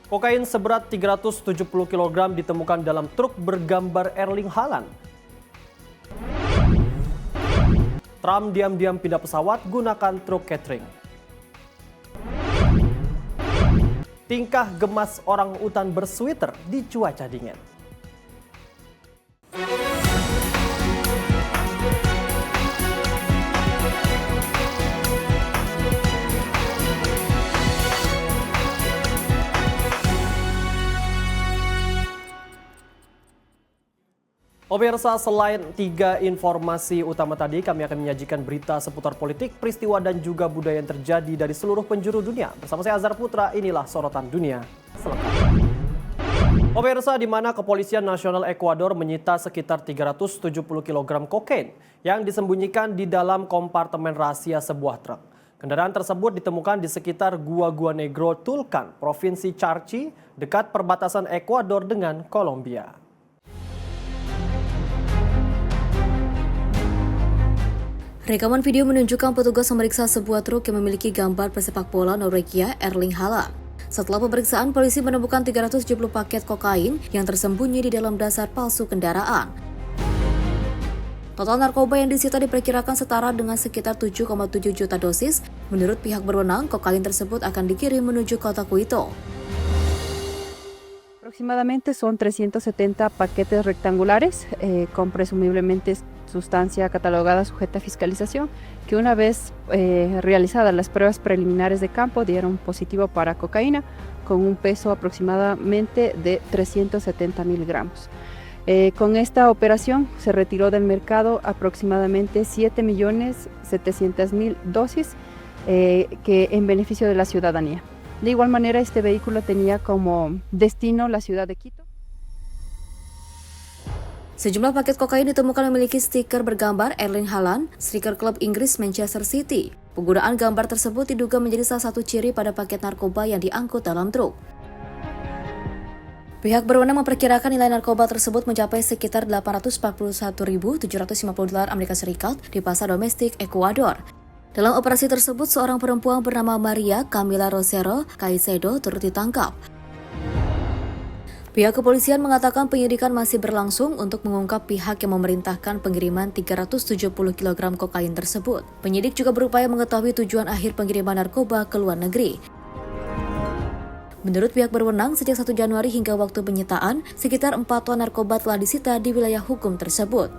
Kokain seberat 370 kg ditemukan dalam truk bergambar Erling Haaland. Trump diam-diam pindah pesawat gunakan truk catering. Tingkah gemas orang utan bersweater di cuaca dingin. Pemirsa, selain 3 informasi utama tadi, kami akan menyajikan berita seputar politik, peristiwa dan juga budaya yang terjadi dari seluruh penjuru dunia. Bersama saya Azhar Putra, inilah Sorotan Dunia selengkapnya. Pemirsa, di mana Kepolisian Nasional Ekuador menyita sekitar 370 kg kokain yang disembunyikan di dalam kompartemen rahasia sebuah truk. Kendaraan tersebut ditemukan di sekitar Gua Negro Tulcan, Provinsi Charchi, dekat perbatasan Ekuador dengan Kolombia. Rekaman video menunjukkan petugas memeriksa sebuah truk yang memiliki gambar pesepak bola Norwegia Erling Haaland. Setelah pemeriksaan, polisi menemukan 370 paket kokain yang tersembunyi di dalam dasar palsu kendaraan. Total narkoba yang disita diperkirakan setara dengan sekitar 7,7 juta dosis. Menurut pihak berwenang, kokain tersebut akan dikirim menuju kota Quito. Aproximadamente son 370 paquetes rectangulares con presumiblemente sustancia catalogada sujeta a fiscalización, que una vez realizadas las pruebas preliminares de campo dieron positivo para cocaína con un peso aproximadamente de 370.000 gramos. Con esta operación se retiró del mercado aproximadamente 7.700.000 dosis que en beneficio de la ciudadanía. De igual manera, este vehículo tenía como destino la ciudad de Quito. Sejumlah paket kokain ditemukan memiliki stiker bergambar Erling Haaland, striker klub Inggris Manchester City. Penggunaan gambar tersebut diduga menjadi salah satu ciri pada paket narkoba yang diangkut dalam truk. Pihak berwenang memperkirakan nilai narkoba tersebut mencapai sekitar 841.750 dolar Amerika Serikat di pasar domestik Ekuador. Dalam operasi tersebut, seorang perempuan bernama Maria Camila Rosero Caicedo turut ditangkap. Pihak kepolisian mengatakan penyidikan masih berlangsung untuk mengungkap pihak yang memerintahkan pengiriman 370 kg kokain tersebut. Penyidik juga berupaya mengetahui tujuan akhir pengiriman narkoba ke luar negeri. Menurut pihak berwenang, sejak 1 Januari hingga waktu penyitaan, sekitar 4 ton narkoba telah disita di wilayah hukum tersebut.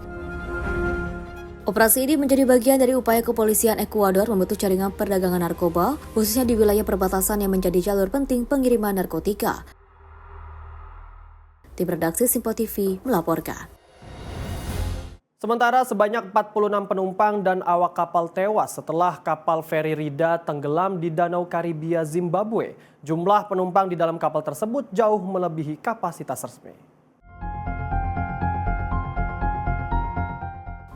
Operasi ini menjadi bagian dari upaya kepolisian Ekuador membentuk jaringan perdagangan narkoba, khususnya di wilayah perbatasan yang menjadi jalur penting pengiriman narkotika. Tim redaksi Simpo TV melaporkan. Sementara sebanyak 46 penumpang dan awak kapal tewas setelah kapal feri Rida tenggelam di Danau Karibia, Zimbabwe. Jumlah penumpang di dalam kapal tersebut jauh melebihi kapasitas resmi.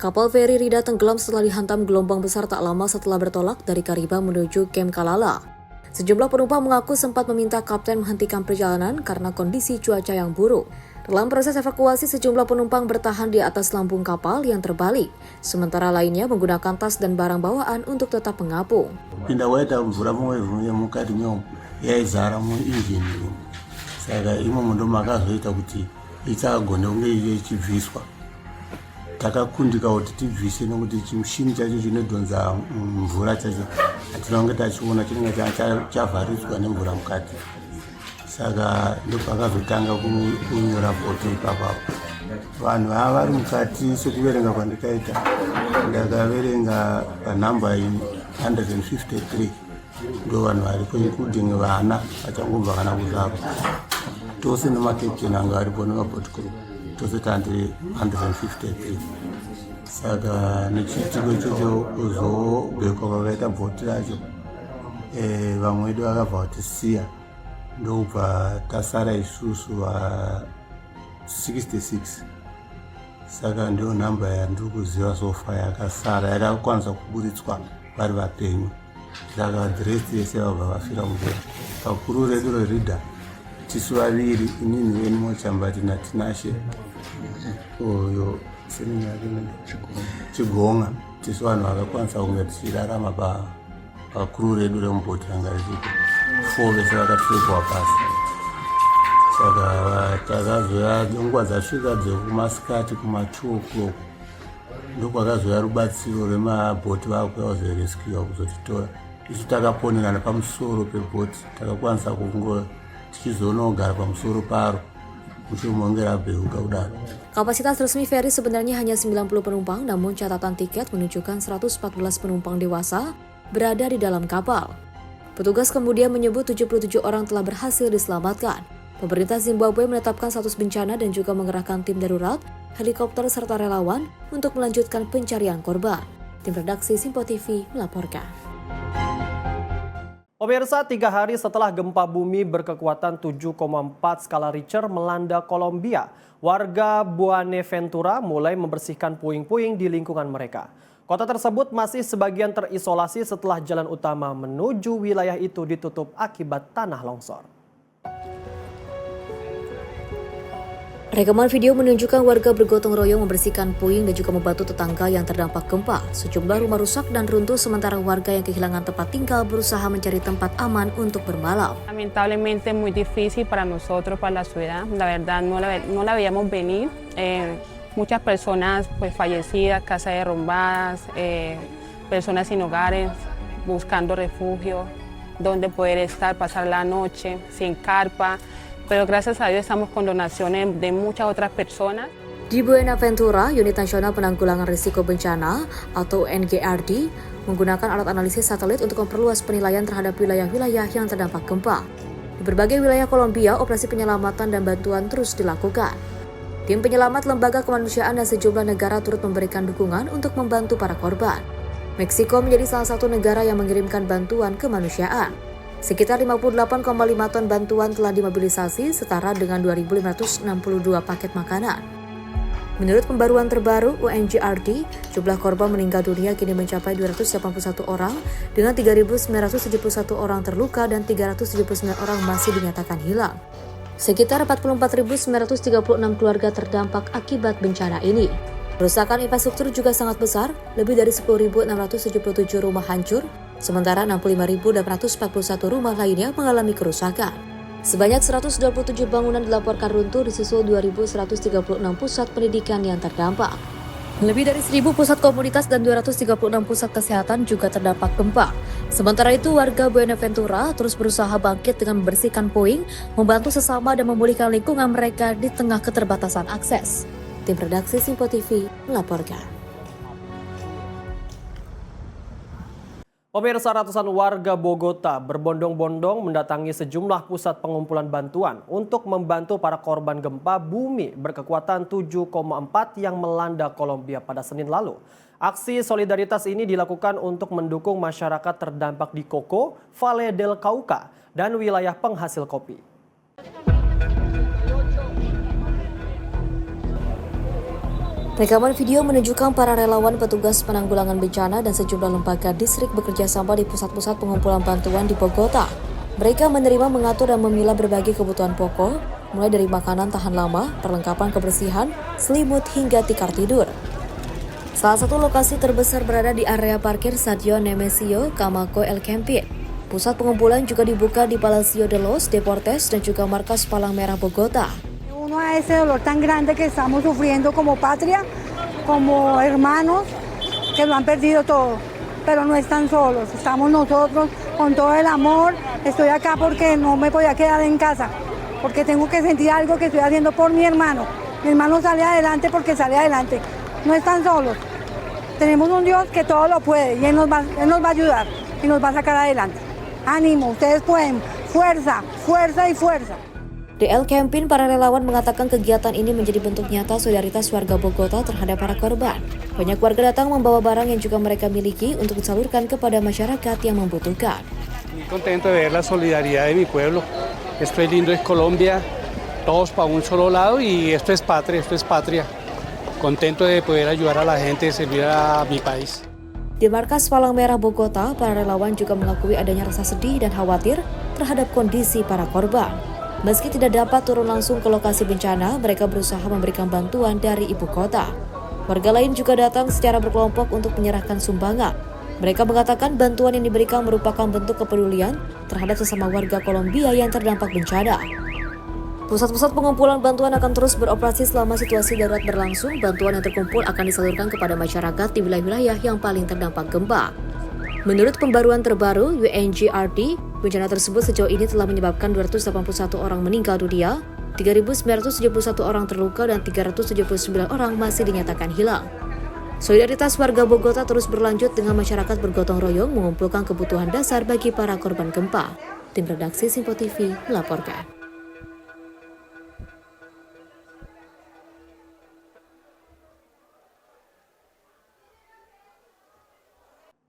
Kapal feri Rida tenggelam setelah dihantam gelombang besar tak lama setelah bertolak dari Kariba menuju Kem Kalala. Sejumlah penumpang mengaku sempat meminta kapten menghentikan perjalanan karena kondisi cuaca yang buruk. Dalam proses evakuasi, sejumlah penumpang bertahan di atas lambung kapal yang terbalik. Sementara lainnya menggunakan tas dan barang bawaan untuk tetap mengapung. Pinda waita mvura mumwe mukati mwo yaizara mu engine saka imwe mundu makazoita kuti isagone kunge ichibviswa. Takakundika kuti tibvise nokuti chimushini chacho chinodhonza mvura chacho hatinonge tachiona chinenge chavharidzwa nemvura mukati, saka ndopakazotanga kunyora poto ipapapo. Vanhu vava vari mukati, sekuverenga kwandikaita ndakaverenga panhamba 153 ndo vanhu varipo, including vana vachangobva kana kuzvarwa, tose nemakepteni anga aripo nemabhoti crew, tose tandi 153. Saka nechitiko ichocho kuzobhekwa kwakaita bhoti racho, vamwe vedu vakabva kutisiya, ndobva tasara isusu va 66. Saka ndiyo nhamba yandiri kuziva sofa yakasara yakakwanisa kuburitswa vari vapenyu. Saka dhiresi yese vabva vafira mvura. Pakuru redu reRida tisu vaviri, inini venimochambati natinashe oyo Chigonga, tisu vanhu vakakwanisa kunge tichirarama pakuru redu remubhoti ranga richipo. 4 vese vakapfekwa pasi. saka takazouya nenguva dzasvika dzekumasikati kuma2 o'clock ndokwakazouya rubatsiro rwemabhoti vakuya kuzoreskiwa kuzotitora. Isu takaponerana pamusoro pebhoti, takakwanisa kungo tichizonogara pamusoro paro muchimongera rabheuka kudaro. Kapasitas resmi feri sebenarnya hanya 90 penumpang, namun catatan tiket menunjukkan 114 penumpang dewasa berada di dalam kapal. Petugas kemudian menyebut 77 orang telah berhasil diselamatkan. Pemerintah Zimbabwe menetapkan status bencana dan juga mengerahkan tim darurat, helikopter serta relawan untuk melanjutkan pencarian korban. Tim redaksi Simpo TV melaporkan. Pemirsa, 3 hari setelah gempa bumi berkekuatan 7,4 skala Richter melanda Kolombia, warga Buenaventura mulai membersihkan puing-puing di lingkungan mereka. Kota tersebut masih sebagian terisolasi setelah jalan utama menuju wilayah itu ditutup akibat tanah longsor. Rekaman video menunjukkan warga bergotong royong membersihkan puing dan juga membantu tetangga yang terdampak gempa. Sejumlah rumah rusak dan runtuh, sementara warga yang kehilangan tempat tinggal berusaha mencari tempat aman untuk bermalam. Lamentablemente muy difícil para nosotros, para la ciudad. La verdad no la veíamos venir. Muchas personas pues fallecidas, casas derrumbadas, personas sin hogares, buscando refugio, donde poder estar, pasar la noche, sin carpa. Pero gracias a Dios estamos con donaciones de muchas otras personas. Di Buenaventura, Unit Nasional Penanggulangan Risiko Bencana atau NGRD menggunakan alat analisis satelit untuk memperluas penilaian terhadap wilayah-wilayah yang terdampak gempa. Di berbagai wilayah Kolombia, operasi penyelamatan dan bantuan terus dilakukan. Tim penyelamat, lembaga kemanusiaan dan sejumlah negara turut memberikan dukungan untuk membantu para korban. Meksiko menjadi salah satu negara yang mengirimkan bantuan kemanusiaan. Sekitar 58,5 ton bantuan telah dimobilisasi, setara dengan 2.562 paket makanan. Menurut pembaruan terbaru UNGRD, jumlah korban meninggal dunia kini mencapai 281 orang, dengan 3.971 orang terluka dan 379 orang masih dinyatakan hilang. Sekitar 44.936 keluarga terdampak akibat bencana ini. Kerusakan infrastruktur juga sangat besar, lebih dari 10.677 rumah hancur, sementara 65.841 rumah lainnya mengalami kerusakan. Sebanyak 127 bangunan dilaporkan runtuh, disusul 2.136 pusat pendidikan yang terdampak. Lebih dari 1.000 pusat komunitas dan 236 pusat kesehatan juga terdampak gempa. Sementara itu, warga Buenaventura terus berusaha bangkit dengan membersihkan puing, membantu sesama dan memulihkan lingkungan mereka di tengah keterbatasan akses. Tim redaksi Simpo TV melaporkan. Pemirsa, ratusan warga Bogota berbondong-bondong mendatangi sejumlah pusat pengumpulan bantuan untuk membantu para korban gempa bumi berkekuatan 7,4 yang melanda Kolombia pada Senin lalu. Aksi solidaritas ini dilakukan untuk mendukung masyarakat terdampak di Coco, Valle del Cauca, dan wilayah penghasil kopi. Rekaman video menunjukkan para relawan, petugas penanggulangan bencana dan sejumlah lembaga distrik bekerja sama di pusat-pusat pengumpulan bantuan di Bogota. Mereka menerima, mengatur, dan memilah berbagai kebutuhan pokok, mulai dari makanan tahan lama, perlengkapan kebersihan, selimut, hingga tikar tidur. Salah satu lokasi terbesar berada di area parkir Stadio Nemesio Camacho El Campín. Pusat pengumpulan juga dibuka di Palacio de los Deportes dan juga markas Palang Merah Bogota. Uno a ese dolor tan grande que estamos sufriendo como patria, como hermanos que lo han perdido todo, pero no están solos, estamos nosotros con todo el amor. Estoy acá porque no me podía quedar en casa, porque tengo que sentir algo que estoy haciendo por mi hermano. Mi hermano sale adelante porque sale adelante, no están solos. Tenemos un Dios que todo lo puede y Él nos va a ayudar y nos va a sacar adelante. Ánimo, ustedes pueden, fuerza, fuerza y fuerza. Di El Campín, para relawan mengatakan kegiatan ini menjadi bentuk nyata solidaritas warga Bogota terhadap para korban. Banyak warga datang membawa barang yang juga mereka miliki untuk disalurkan kepada masyarakat yang membutuhkan. Muy contento de ver la solidaridad de mi pueblo. Esto es lindo, es Colombia, todos para un solo lado y esto es patria. Contento de poder ayudar a la gente, servir a mi país. Di markas Palang Merah Bogota, para relawan juga mengakui adanya rasa sedih dan khawatir terhadap kondisi para korban. Meski tidak dapat turun langsung ke lokasi bencana, mereka berusaha memberikan bantuan dari ibu kota. Warga lain juga datang secara berkelompok untuk menyerahkan sumbangan. Mereka mengatakan bantuan yang diberikan merupakan bentuk kepedulian terhadap sesama warga Kolombia yang terdampak bencana. Pusat-pusat pengumpulan bantuan akan terus beroperasi selama situasi darurat berlangsung. Bantuan yang terkumpul akan disalurkan kepada masyarakat di wilayah-wilayah yang paling terdampak gempa. Menurut pembaruan terbaru UNGRD, bencana tersebut sejauh ini telah menyebabkan 281 orang meninggal dunia, 3.971 orang terluka, dan 379 orang masih dinyatakan hilang. Solidaritas warga Bogota terus berlanjut dengan masyarakat bergotong royong mengumpulkan kebutuhan dasar bagi para korban gempa. Tim redaksi Simpo TV melaporkan.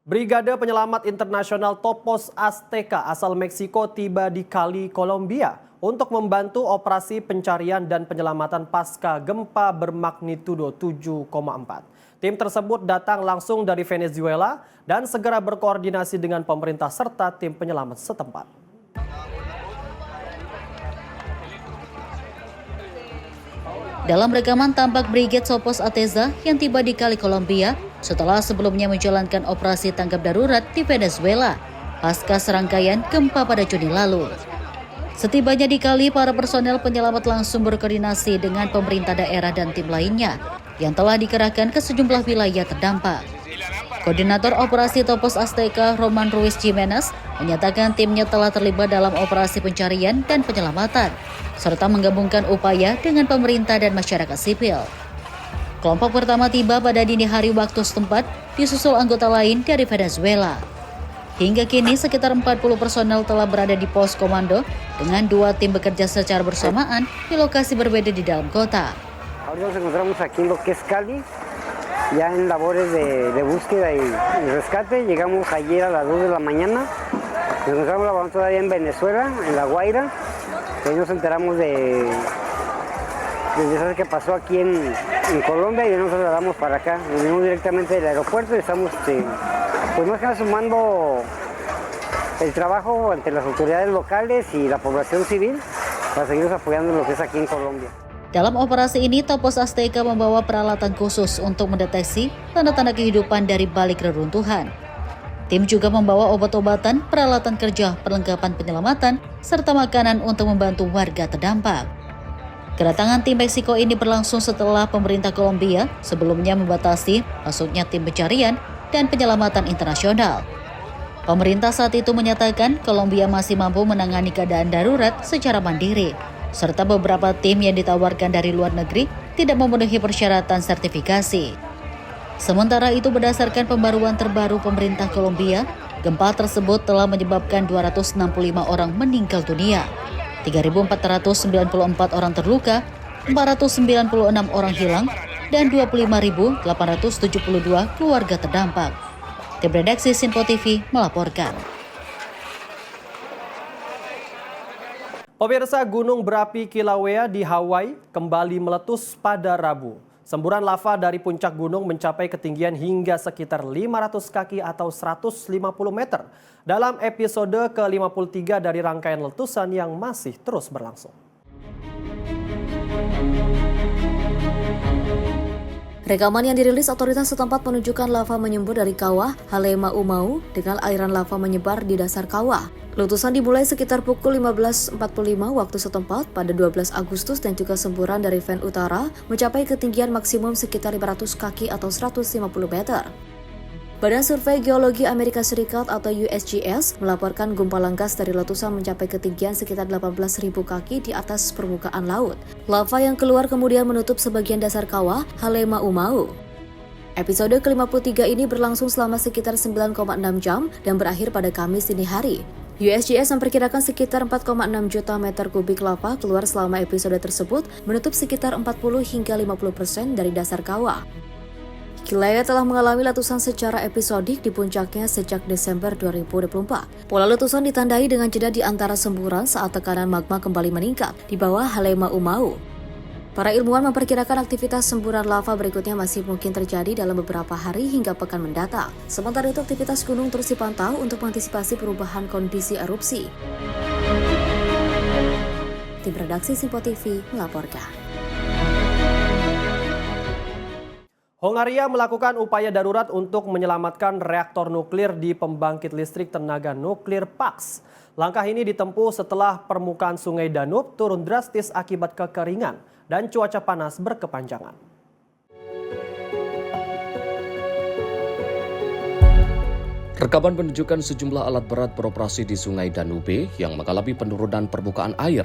Brigade Penyelamat Internasional Topos Azteca asal Meksiko tiba di Cali, Kolombia untuk membantu operasi pencarian dan penyelamatan pasca gempa bermagnitudo 7,4. Tim tersebut datang langsung dari Venezuela dan segera berkoordinasi dengan pemerintah serta tim penyelamat setempat. Dalam rekaman tampak Brigade Topos Azteca yang tiba di Cali, Kolombia setelah sebelumnya menjalankan operasi tanggap darurat di Venezuela pasca serangkaian gempa pada Juni lalu. Setibanya di Cali, para personel penyelamat langsung berkoordinasi dengan pemerintah daerah dan tim lainnya yang telah dikerahkan ke sejumlah wilayah terdampak. Koordinator Operasi Topos Azteca, Roman Ruiz Jimenez, menyatakan timnya telah terlibat dalam operasi pencarian dan penyelamatan, serta menggabungkan upaya dengan pemerintah dan masyarakat sipil. Kelompok pertama tiba pada dini hari waktu setempat, disusul anggota lain dari Venezuela. Hingga kini sekitar 40 personel telah berada di pos komando dengan 2 tim bekerja secara bersamaan di lokasi berbeda di dalam kota. Ahora nos encontramos aquí en lo que es Cali, ya en labores de búsqueda y rescate. Llegamos ayer a las 2 de la mañana, nos encontramos laborando todavía en Venezuela, en La Guaira. Ahí nos enteramos del desastre que pasó aquí en Colombia y nos trasladamos para acá. Venimos directamente del aeropuerto y estamos pues más que nada sumando el trabajo ante las autoridades locales y la población civil para seguirnos apoyando en lo que es aquí en Colombia. Dalam operasi ini, Topos Azteca membawa peralatan khusus untuk mendeteksi tanda-tanda kehidupan dari balik reruntuhan. Tim juga membawa obat-obatan, peralatan kerja, perlengkapan penyelamatan, serta makanan untuk membantu warga terdampak. Kedatangan tim Meksiko ini berlangsung setelah pemerintah Kolombia sebelumnya membatasi masuknya tim pencarian dan penyelamatan internasional. Pemerintah saat itu menyatakan Kolombia masih mampu menangani keadaan darurat secara mandiri, serta beberapa tim yang ditawarkan dari luar negeri tidak memenuhi persyaratan sertifikasi. Sementara itu, berdasarkan pembaruan terbaru pemerintah Kolombia, gempa tersebut telah menyebabkan 265 orang meninggal dunia, 3.494 orang terluka, 496 orang hilang, dan 25.872 keluarga terdampak. Tim redaksi Simpo TV melaporkan. Pemirsa, gunung berapi Kilauea di Hawaii kembali meletus pada Rabu. Semburan lava dari puncak gunung mencapai ketinggian hingga sekitar 500 kaki atau 150 meter dalam episode ke-53 dari rangkaian letusan yang masih terus berlangsung. Rekaman yang dirilis otoritas setempat menunjukkan lava menyembur dari kawah Halemaumau dengan aliran lava menyebar di dasar kawah. Letusan dimulai sekitar pukul 15.45 waktu setempat pada 12 Agustus dan juga semburan dari vent utara mencapai ketinggian maksimum sekitar 500 kaki atau 150 meter. Badan Survei Geologi Amerika Serikat atau USGS melaporkan gumpalan gas dari letusan mencapai ketinggian sekitar 18.000 kaki di atas permukaan laut. Lava yang keluar kemudian menutup sebagian dasar kawah Halemaumau. Episode ke-53 ini berlangsung selama sekitar 9,6 jam dan berakhir pada Kamis dini hari. USGS memperkirakan sekitar 4,6 juta meter kubik lava keluar selama episode tersebut, menutup sekitar 40 hingga 50% dari dasar kawah. Kilauea telah mengalami letusan secara episodik di puncaknya sejak Desember 2024. Pola letusan ditandai dengan jeda di antara semburan saat tekanan magma kembali meningkat di bawah Halemaumau. Para ilmuwan memperkirakan aktivitas semburan lava berikutnya masih mungkin terjadi dalam beberapa hari hingga pekan mendatang. Sementara itu, aktivitas gunung terus dipantau untuk mengantisipasi perubahan kondisi erupsi. Tim redaksi Simpo TV melaporkan. Hongaria melakukan upaya darurat untuk menyelamatkan reaktor nuklir di pembangkit listrik tenaga nuklir Paks. Langkah ini ditempuh setelah permukaan sungai Danube turun drastis akibat kekeringan dan cuaca panas berkepanjangan. Rekaman menunjukkan sejumlah alat berat beroperasi di sungai Danube yang mengalami penurunan permukaan air.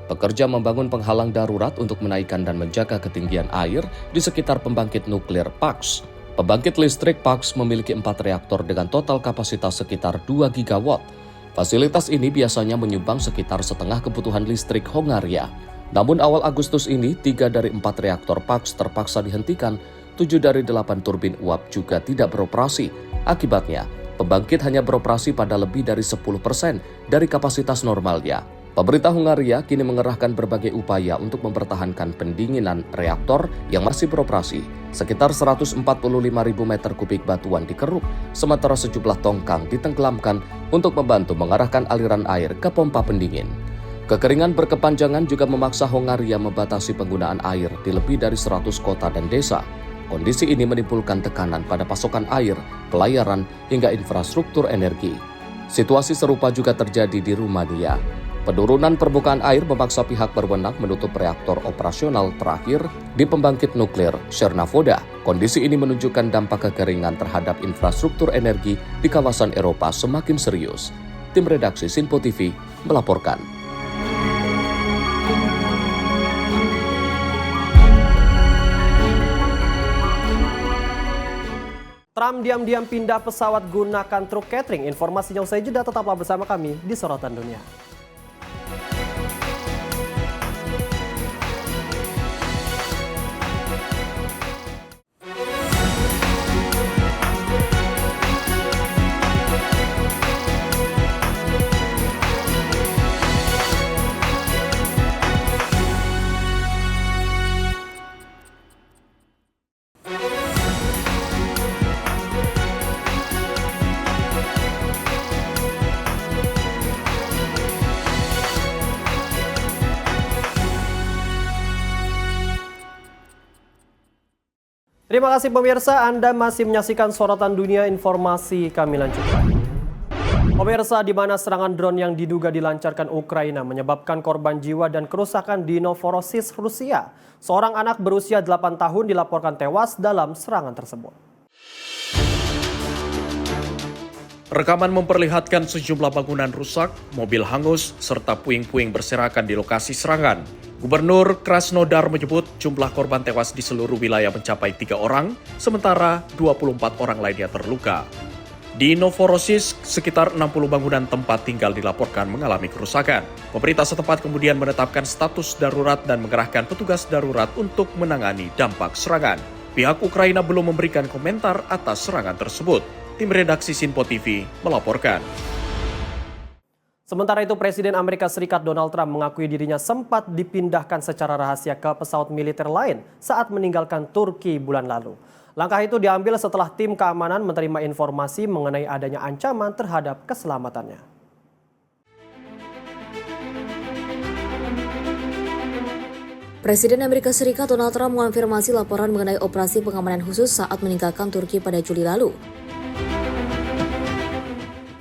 Pekerja membangun penghalang darurat untuk menaikkan dan menjaga ketinggian air di sekitar pembangkit nuklir Paks. Pembangkit listrik Paks memiliki 4 reaktor dengan total kapasitas sekitar 2 gigawatt. Fasilitas ini biasanya menyumbang sekitar setengah kebutuhan listrik Hongaria. Namun awal Agustus ini, 3 dari 4 reaktor Paks terpaksa dihentikan, 7 dari 8 turbin uap juga tidak beroperasi. Akibatnya, pembangkit hanya beroperasi pada lebih dari 10% dari kapasitas normalnya. Pemerintah Hongaria kini mengerahkan berbagai upaya untuk mempertahankan pendinginan reaktor yang masih beroperasi. Sekitar 145.000 meter kubik batuan dikeruk, sementara sejumlah tongkang ditenggelamkan untuk membantu mengarahkan aliran air ke pompa pendingin. Kekeringan berkepanjangan juga memaksa Hongaria membatasi penggunaan air di lebih dari 100 kota dan desa. Kondisi ini menimbulkan tekanan pada pasokan air, pelayaran, hingga infrastruktur energi. Situasi serupa juga terjadi di Rumania. Penurunan permukaan air memaksa pihak berwenang menutup reaktor operasional terakhir di pembangkit nuklir Cernavoda. Kondisi ini menunjukkan dampak kekeringan terhadap infrastruktur energi di kawasan Eropa semakin serius. Tim redaksi Sinpo TV melaporkan. Trump diam-diam pindah pesawat gunakan truk catering. Informasinya usai jeda, tetaplah bersama kami di Sorotan Dunia. Terima kasih pemirsa, Anda masih menyaksikan Sorotan Dunia. Informasi kami lanjutkan. Pemirsa, di mana serangan drone yang diduga dilancarkan Ukraina menyebabkan korban jiwa dan kerusakan di Novorossiysk, Rusia. Seorang anak berusia 8 tahun dilaporkan tewas dalam serangan tersebut. Rekaman memperlihatkan sejumlah bangunan rusak, mobil hangus, serta puing-puing berserakan di lokasi serangan. Gubernur Krasnodar menyebut jumlah korban tewas di seluruh wilayah mencapai 3 orang, sementara 24 orang lainnya terluka. Di Novorossiysk, sekitar 60 bangunan tempat tinggal dilaporkan mengalami kerusakan. Pemerintah setempat kemudian menetapkan status darurat dan mengerahkan petugas darurat untuk menangani dampak serangan. Pihak Ukraina belum memberikan komentar atas serangan tersebut. Tim redaksi Sinpo TV melaporkan. Sementara itu, Presiden Amerika Serikat Donald Trump mengakui dirinya sempat dipindahkan secara rahasia ke pesawat militer lain saat meninggalkan Turki bulan lalu. Langkah itu diambil setelah tim keamanan menerima informasi mengenai adanya ancaman terhadap keselamatannya. Presiden Amerika Serikat Donald Trump mengonfirmasi laporan mengenai operasi pengamanan khusus saat meninggalkan Turki pada Juli lalu.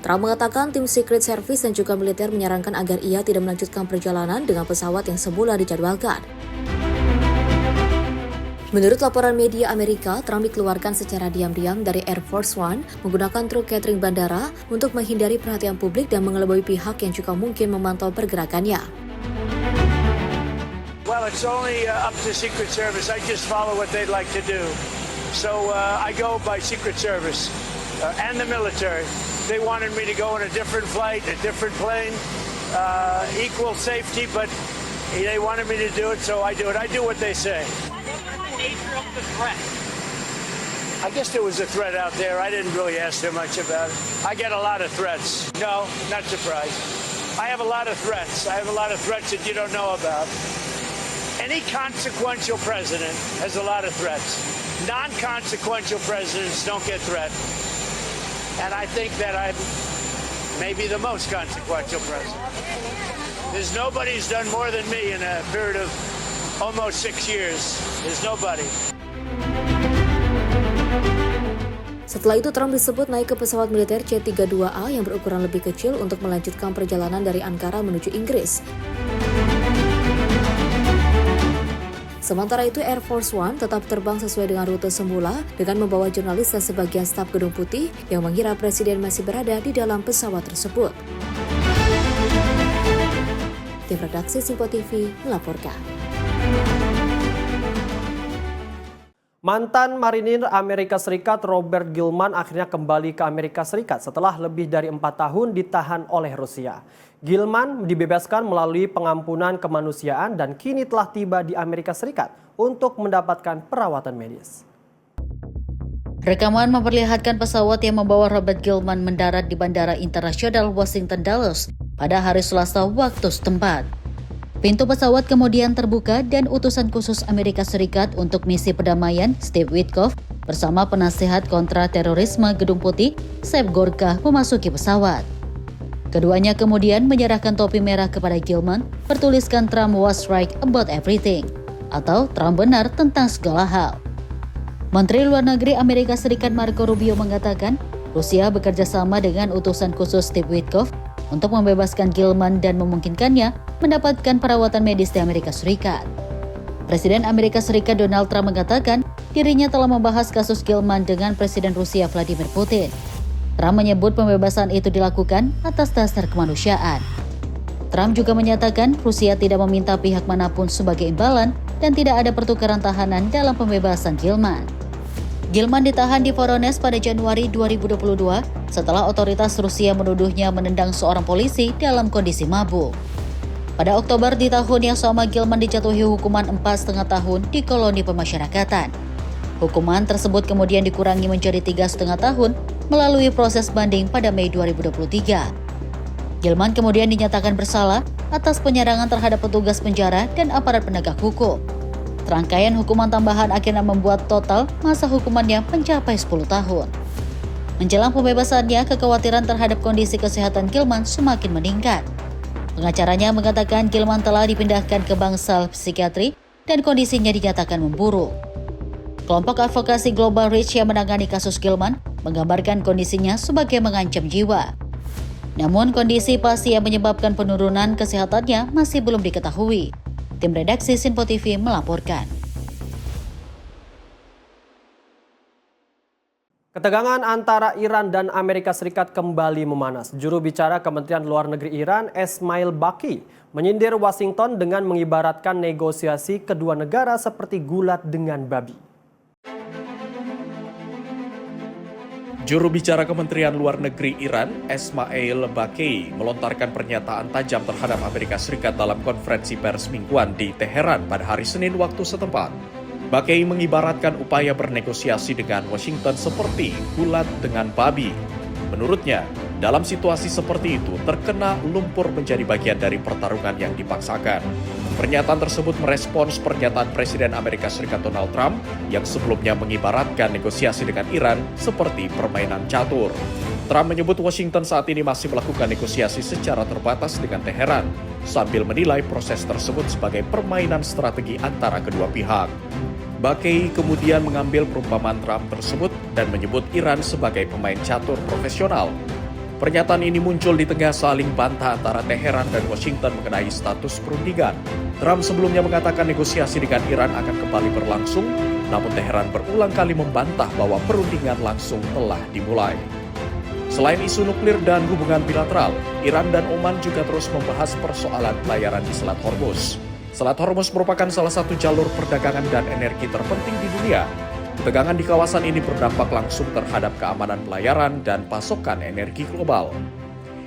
Trump mengatakan tim Secret Service dan juga militer menyarankan agar ia tidak melanjutkan perjalanan dengan pesawat yang semula dijadwalkan. Menurut laporan media Amerika, Trump dikeluarkan secara diam-diam dari Air Force One menggunakan truk catering bandara untuk menghindari perhatian publik dan mengelabui pihak yang juga mungkin memantau pergerakannya. Well, it's only up to Secret Service. I just follow what they'd like to do. So I go by Secret Service and the military. They wanted me to go on a different flight, a different plane, equal safety, but they wanted me to do it, so I do it. I do what they say. What's the nature of the threat? I guess there was a threat out there. I didn't really ask too much about it. I get a lot of threats. No, not surprised. I have a lot of threats. I have a lot of threats that you don't know about. Any consequential president has a lot of threats. Non-consequential presidents don't get threats. And I think that I'm maybe the most consequential president. There's nobody who's done more than me in a period of almost 6 years. There's nobody. Setelah itu Trump disebut naik ke pesawat militer C-32A yang berukuran lebih kecil untuk melanjutkan perjalanan dari Ankara menuju Inggris. Sementara itu, Air Force One tetap terbang sesuai dengan rute semula dengan membawa jurnalis dan sebagian staf Gedung Putih yang mengira Presiden masih berada di dalam pesawat tersebut. Tim redaksi Simpo TV melaporkan. Mantan Marinir Amerika Serikat Robert Gilman akhirnya kembali ke Amerika Serikat setelah lebih dari 4 tahun ditahan oleh Rusia. Gilman dibebaskan melalui pengampunan kemanusiaan dan kini telah tiba di Amerika Serikat untuk mendapatkan perawatan medis. Rekaman memperlihatkan pesawat yang membawa Robert Gilman mendarat di Bandara Internasional Washington Dulles pada hari Selasa waktu setempat. Pintu pesawat kemudian terbuka dan utusan khusus Amerika Serikat untuk misi perdamaian Steve Witkoff bersama penasihat kontra terorisme Gedung Putih Seb Gorka memasuki pesawat. Keduanya kemudian menyerahkan topi merah kepada Gilman bertuliskan Trump was right about everything atau Trump benar tentang segala hal. Menteri Luar Negeri Amerika Serikat Marco Rubio mengatakan Rusia bekerja sama dengan utusan khusus Steve Witkoff untuk membebaskan Gilman dan memungkinkannya mendapatkan perawatan medis di Amerika Serikat. Presiden Amerika Serikat Donald Trump mengatakan dirinya telah membahas kasus Gilman dengan Presiden Rusia Vladimir Putin. Trump menyebut pembebasan itu dilakukan atas dasar kemanusiaan. Trump juga menyatakan Rusia tidak meminta pihak manapun sebagai imbalan dan tidak ada pertukaran tahanan dalam pembebasan Gilman. Gilman ditahan di Voronezh pada Januari 2022 setelah otoritas Rusia menuduhnya menendang seorang polisi dalam kondisi mabuk. Pada Oktober di tahun yang sama Gilman dijatuhi hukuman 4,5 tahun di koloni pemasyarakatan. Hukuman tersebut kemudian dikurangi menjadi 3,5 tahun melalui proses banding pada Mei 2023. Gilman kemudian dinyatakan bersalah atas penyerangan terhadap petugas penjara dan aparat penegak hukum. Rangkaian hukuman tambahan akhirnya membuat total masa hukumannya mencapai 10 tahun. Menjelang pembebasannya, kekhawatiran terhadap kondisi kesehatan Gilman semakin meningkat. Pengacaranya mengatakan Gilman telah dipindahkan ke bangsal psikiatri dan kondisinya dinyatakan memburuk. Kelompok advokasi Global Reach yang menangani kasus Gilman menggambarkan kondisinya sebagai mengancam jiwa. Namun kondisi pasti yang menyebabkan penurunan kesehatannya masih belum diketahui. Tim redaksi Simpo TV melaporkan. Ketegangan antara Iran dan Amerika Serikat kembali memanas. Juru bicara Kementerian Luar Negeri Iran, Esmail Baqi, menyindir Washington dengan mengibaratkan negosiasi kedua negara seperti gulat dengan babi. Juru bicara Kementerian Luar Negeri Iran, Esmail Baqi, melontarkan pernyataan tajam terhadap Amerika Serikat dalam konferensi pers mingguan di Teheran pada hari Senin waktu setempat. Baqi mengibaratkan upaya bernegosiasi dengan Washington seperti gulat dengan babi. Menurutnya, dalam situasi seperti itu, terkena lumpur menjadi bagian dari pertarungan yang dipaksakan. Pernyataan tersebut merespons pernyataan Presiden Amerika Serikat Donald Trump yang sebelumnya mengibaratkan negosiasi dengan Iran seperti permainan catur. Trump menyebut Washington saat ini masih melakukan negosiasi secara terbatas dengan Teheran, sambil menilai proses tersebut sebagai permainan strategi antara kedua pihak. Baqi kemudian mengambil perumpamaan Trump tersebut dan menyebut Iran sebagai pemain catur profesional. Pernyataan ini muncul di tengah saling bantah antara Teheran dan Washington mengenai status perundingan. Trump sebelumnya mengatakan negosiasi dengan Iran akan kembali berlangsung, namun Teheran berulang kali membantah bahwa perundingan langsung telah dimulai. Selain isu nuklir dan hubungan bilateral, Iran dan Oman juga terus membahas persoalan pelayaran di Selat Hormuz. Selat Hormuz merupakan salah satu jalur perdagangan dan energi terpenting di dunia. Ketegangan di kawasan ini berdampak langsung terhadap keamanan pelayaran dan pasokan energi global.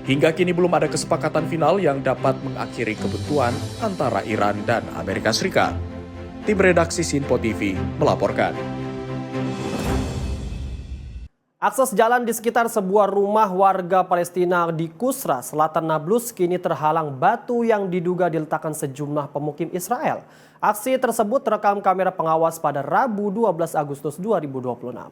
Hingga kini belum ada kesepakatan final yang dapat mengakhiri kebuntuan antara Iran dan Amerika Serikat. Tim redaksi Simpo TV melaporkan. Akses jalan di sekitar sebuah rumah warga Palestina di Kusra, selatan Nablus, kini terhalang batu yang diduga diletakkan sejumlah pemukim Israel. Aksi tersebut terekam kamera pengawas pada Rabu 12 Agustus 2026.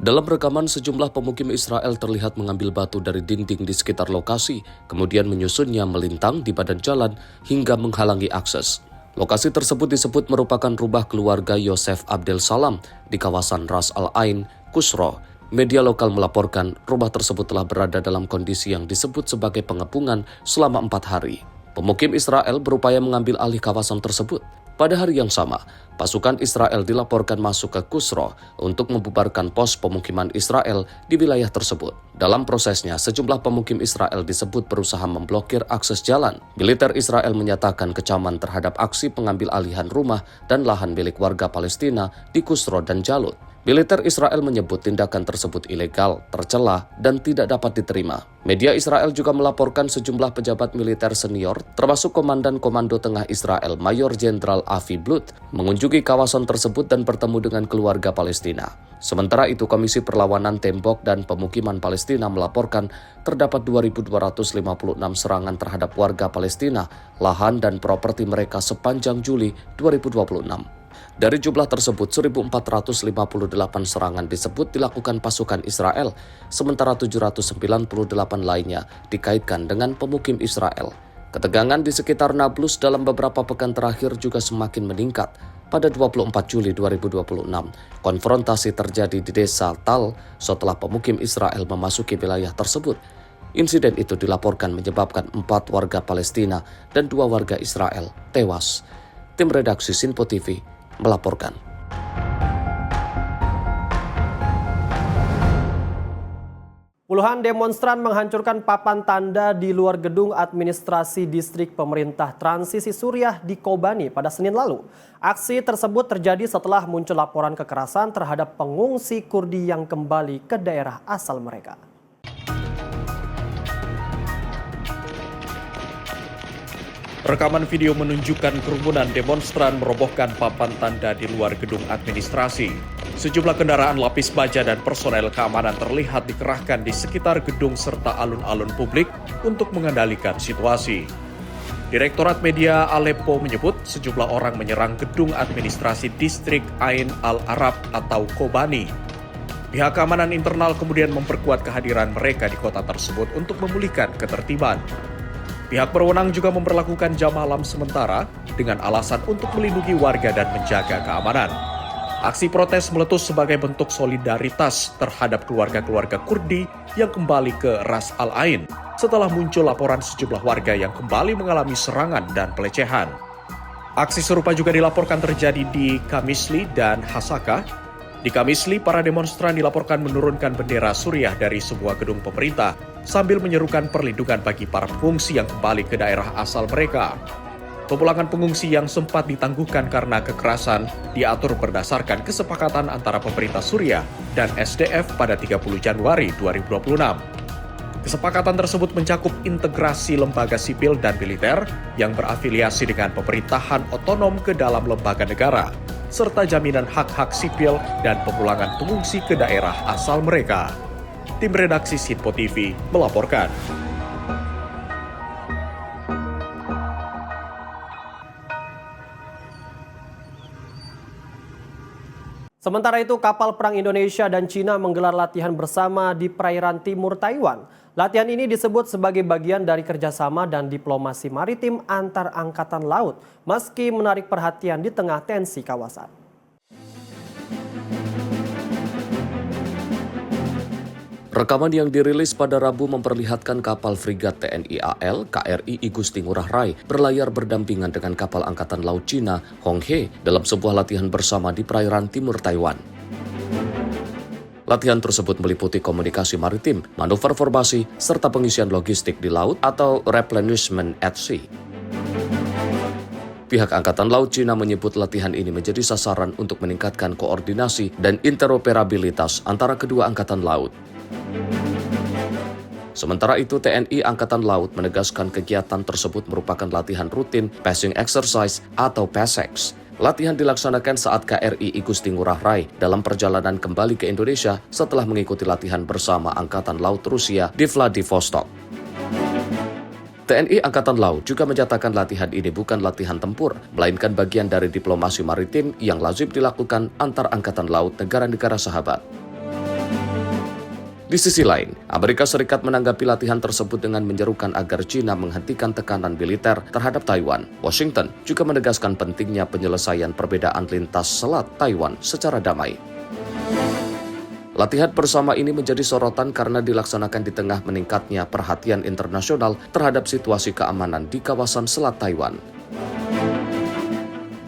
Dalam rekaman, sejumlah pemukim Israel terlihat mengambil batu dari dinding di sekitar lokasi, kemudian menyusunnya melintang di badan jalan hingga menghalangi akses. Lokasi tersebut disebut merupakan rumah keluarga Yosef Abdel Salam di kawasan Ras Al Ain, Kusro. Media lokal melaporkan rumah tersebut telah berada dalam kondisi yang disebut sebagai pengepungan selama 4 hari. Pemukim Israel berupaya mengambil alih kawasan tersebut. Pada hari yang sama, pasukan Israel dilaporkan masuk ke Kusro untuk membubarkan pos pemukiman Israel di wilayah tersebut. Dalam prosesnya, sejumlah pemukim Israel disebut berusaha memblokir akses jalan. Militer Israel menyatakan kecaman terhadap aksi pengambil alihan rumah dan lahan milik warga Palestina di Kusro dan Jalut. Militer Israel menyebut tindakan tersebut ilegal, tercela, dan tidak dapat diterima. Media Israel juga melaporkan sejumlah pejabat militer senior, termasuk Komandan Komando Tengah Israel Mayor Jenderal Avi Blut, mengunjungi kawasan tersebut dan bertemu dengan keluarga Palestina. Sementara itu, Komisi Perlawanan Tembok dan Pemukiman Palestina melaporkan terdapat 2.256 serangan terhadap warga Palestina, lahan dan properti mereka sepanjang Juli 2026. Dari jumlah tersebut, 1.458 serangan disebut dilakukan pasukan Israel, sementara 798 lainnya dikaitkan dengan pemukim Israel. Ketegangan di sekitar Nablus dalam beberapa pekan terakhir juga semakin meningkat. Pada 24 Juli 2026, konfrontasi terjadi di desa Tal setelah pemukim Israel memasuki wilayah tersebut. Insiden itu dilaporkan menyebabkan 4 warga Palestina dan 2 warga Israel tewas. Tim redaksi Sinpo TV melaporkan. Puluhan demonstran menghancurkan papan tanda di luar gedung administrasi distrik pemerintah transisi Suriah di Kobani pada Senin lalu. Aksi tersebut terjadi setelah muncul laporan kekerasan terhadap pengungsi Kurdi yang kembali ke daerah asal mereka. Rekaman video menunjukkan kerumunan demonstran merobohkan papan tanda di luar gedung administrasi. Sejumlah kendaraan lapis baja dan personel keamanan terlihat dikerahkan di sekitar gedung serta alun-alun publik untuk mengendalikan situasi. Direktorat Media Aleppo menyebut sejumlah orang menyerang gedung administrasi distrik Ain Al-Arab atau Kobani. Pihak keamanan internal kemudian memperkuat kehadiran mereka di kota tersebut untuk memulihkan ketertiban. Pihak berwenang juga memperlakukan jam malam sementara dengan alasan untuk melindungi warga dan menjaga keamanan. Aksi protes meletus sebagai bentuk solidaritas terhadap keluarga-keluarga Kurdi yang kembali ke Ras Al Ain setelah muncul laporan sejumlah warga yang kembali mengalami serangan dan pelecehan. Aksi serupa juga dilaporkan terjadi di Qamisli dan Hasaka. Di Qamisli, para demonstran dilaporkan menurunkan bendera Suriah dari sebuah gedung pemerintah sambil menyerukan perlindungan bagi para pengungsi yang kembali ke daerah asal mereka. Pemulangan pengungsi yang sempat ditangguhkan karena kekerasan diatur berdasarkan kesepakatan antara pemerintah Suriah dan SDF pada 30 Januari 2026. Kesepakatan tersebut mencakup integrasi lembaga sipil dan militer yang berafiliasi dengan pemerintahan otonom ke dalam lembaga negara, serta jaminan hak-hak sipil dan pemulangan pengungsi ke daerah asal mereka. Tim redaksi Sinpo TV melaporkan. Sementara itu, kapal perang Indonesia dan Cina menggelar latihan bersama di perairan timur Taiwan. Latihan ini disebut sebagai bagian dari kerjasama dan diplomasi maritim antar angkatan laut, meski menarik perhatian di tengah tensi kawasan. Rekaman yang dirilis pada Rabu memperlihatkan kapal frigat TNI AL KRI I Gusti Ngurah Rai berlayar berdampingan dengan kapal Angkatan Laut Cina Honghe dalam sebuah latihan bersama di perairan timur Taiwan. Latihan tersebut meliputi komunikasi maritim, manuver formasi, serta pengisian logistik di laut atau replenishment at sea. Pihak Angkatan Laut Cina menyebut latihan ini menjadi sasaran untuk meningkatkan koordinasi dan interoperabilitas antara kedua angkatan laut. Sementara itu, TNI Angkatan Laut menegaskan kegiatan tersebut merupakan latihan rutin Passing Exercise atau PASEX. Latihan dilaksanakan saat KRI I Gusti Ngurah Rai dalam perjalanan kembali ke Indonesia setelah mengikuti latihan bersama Angkatan Laut Rusia di Vladivostok. TNI Angkatan Laut juga menyatakan latihan ini bukan latihan tempur, melainkan bagian dari diplomasi maritim yang lazim dilakukan antar Angkatan Laut negara-negara sahabat. Di sisi lain, Amerika Serikat menanggapi latihan tersebut dengan menyerukan agar China menghentikan tekanan militer terhadap Taiwan. Washington juga menegaskan pentingnya penyelesaian perbedaan lintas Selat Taiwan secara damai. Latihan bersama ini menjadi sorotan karena dilaksanakan di tengah meningkatnya perhatian internasional terhadap situasi keamanan di kawasan Selat Taiwan.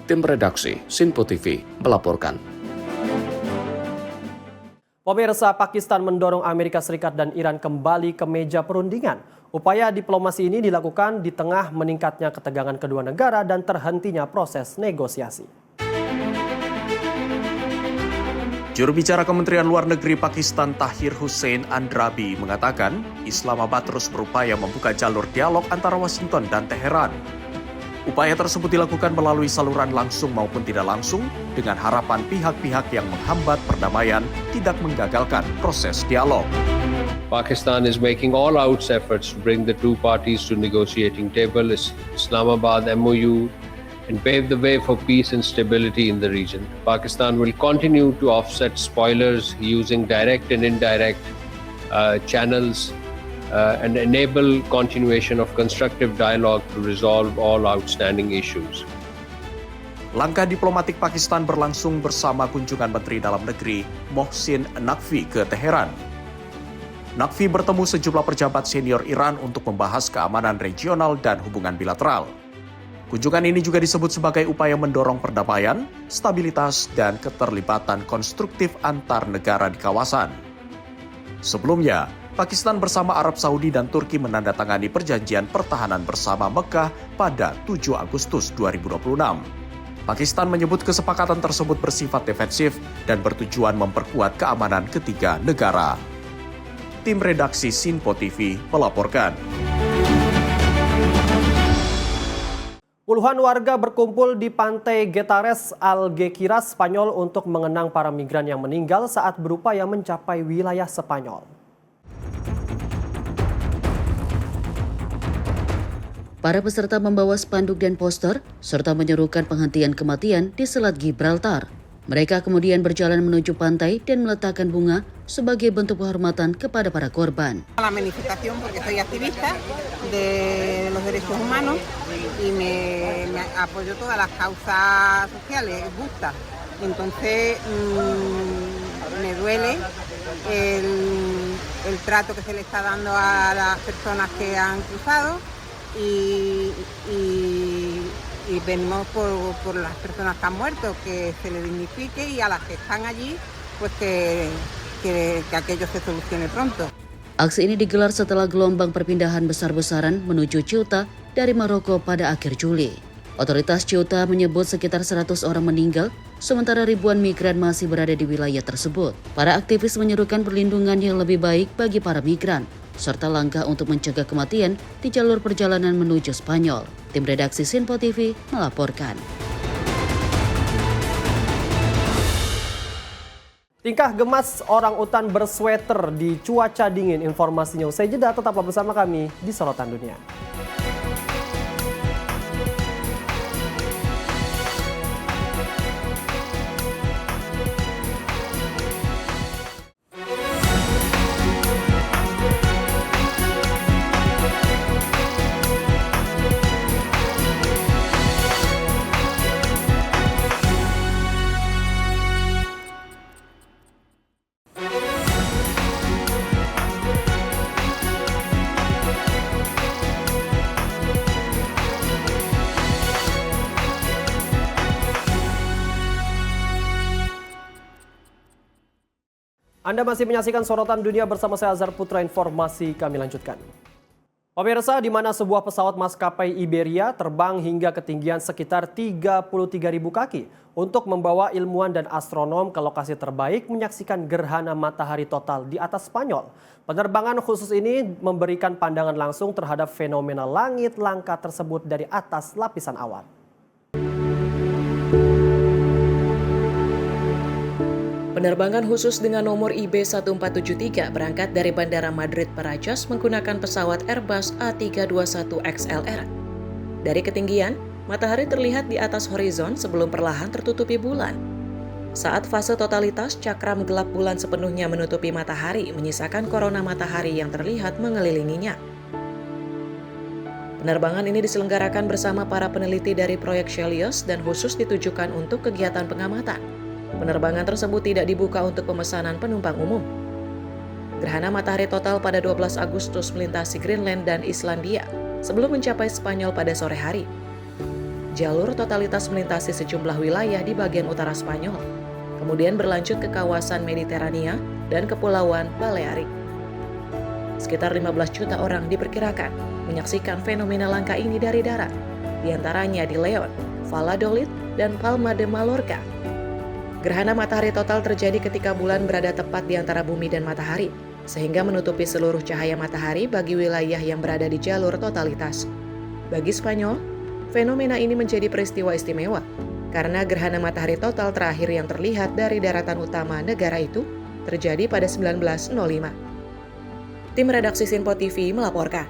Tim redaksi Sinpo TV melaporkan. Pemirsa, Pakistan mendorong Amerika Serikat dan Iran kembali ke meja perundingan. Upaya diplomasi ini dilakukan di tengah meningkatnya ketegangan kedua negara dan terhentinya proses negosiasi. Juru bicara Kementerian Luar Negeri Pakistan Tahir Hussein Andrabi mengatakan Islamabad terus berupaya membuka jalur dialog antara Washington dan Teheran. Upaya tersebut dilakukan melalui saluran langsung maupun tidak langsung dengan harapan pihak-pihak yang menghambat perdamaian tidak menggagalkan proses dialog. Pakistan is making all-out efforts to bring the two parties to negotiating table, Islamabad MOU, and pave the way for peace and stability in the region. Pakistan will continue to offset spoilers using direct and indirect channels and enable continuation of constructive dialogue to resolve all outstanding issues. Langkah diplomatik Pakistan berlangsung bersama kunjungan Menteri Dalam Negeri Mohsin Naqvi ke Teheran. Naqvi bertemu sejumlah pejabat senior Iran untuk membahas keamanan regional dan hubungan bilateral. Kunjungan ini juga disebut sebagai upaya mendorong perdamaian, stabilitas, dan keterlibatan konstruktif antar negara di kawasan. Sebelumnya, Pakistan bersama Arab Saudi dan Turki menandatangani perjanjian pertahanan bersama Mekah pada 7 Agustus 2026. Pakistan menyebut kesepakatan tersebut bersifat defensif dan bertujuan memperkuat keamanan ketiga negara. Tim redaksi Sinpo TV melaporkan. Puluhan warga berkumpul di pantai Getares, Algeciras, Spanyol untuk mengenang para migran yang meninggal saat berupaya mencapai wilayah Spanyol. Para peserta membawa spanduk dan poster, serta menyerukan penghentian kematian di Selat Gibraltar. Mereka kemudian berjalan menuju pantai dan meletakkan bunga sebagai bentuk penghormatan kepada para korban. La manifestación porque soy activista de los derechos humanos y me apoyo todas las causas sociales, gusta. Entonces me duele el trato que se le está dando a las personas que han cruzado. Y venimos por las personas que han muerto, que se les dignifique, y a las que están allí, pues que aquello se solucione pronto. Aksi ini digelar setelah gelombang perpindahan besar-besaran menuju Ceuta dari Maroko pada akhir Juli. Otoritas Ceuta menyebut sekitar 100 orang meninggal, sementara ribuan migran masih berada di wilayah tersebut. Para aktivis menyerukan perlindungan yang lebih baik bagi para migran, serta langkah untuk mencegah kematian di jalur perjalanan menuju Spanyol. Tim redaksi Sinpo TV melaporkan. Tingkah gemas orang utan bersweater di cuaca dingin. Informasinya usai jeda, tetaplah bersama kami di Sorotan Dunia. Anda masih menyaksikan Sorotan Dunia bersama saya Azhar Putra. Informasi kami lanjutkan. Pemirsa, di mana sebuah pesawat maskapai Iberia terbang hingga ketinggian sekitar 33.000 kaki untuk membawa ilmuwan dan astronom ke lokasi terbaik menyaksikan gerhana matahari total di atas Spanyol. Penerbangan khusus ini memberikan pandangan langsung terhadap fenomena langit langka tersebut dari atas lapisan awan. Penerbangan khusus dengan nomor IB1473 berangkat dari Bandara Madrid Barajas menggunakan pesawat Airbus A321XLR. Dari ketinggian, matahari terlihat di atas horizon sebelum perlahan tertutupi bulan. Saat fase totalitas, cakram gelap bulan sepenuhnya menutupi matahari, menyisakan korona matahari yang terlihat mengelilinginya. Penerbangan ini diselenggarakan bersama para peneliti dari proyek Celios dan khusus ditujukan untuk kegiatan pengamatan. Penerbangan tersebut tidak dibuka untuk pemesanan penumpang umum. Gerhana matahari total pada 12 Agustus melintasi Greenland dan Islandia sebelum mencapai Spanyol pada sore hari. Jalur totalitas melintasi sejumlah wilayah di bagian utara Spanyol, kemudian berlanjut ke kawasan Mediterania dan Kepulauan Balearik. Sekitar 15 juta orang diperkirakan menyaksikan fenomena langka ini dari darat, diantaranya di Leon, Valladolid, dan Palma de Mallorca. Gerhana matahari total terjadi ketika bulan berada tepat di antara bumi dan matahari, sehingga menutupi seluruh cahaya matahari bagi wilayah yang berada di jalur totalitas. Bagi Spanyol, fenomena ini menjadi peristiwa istimewa, karena gerhana matahari total terakhir yang terlihat dari daratan utama negara itu terjadi pada 1905. Tim redaksi Sinpo TV melaporkan.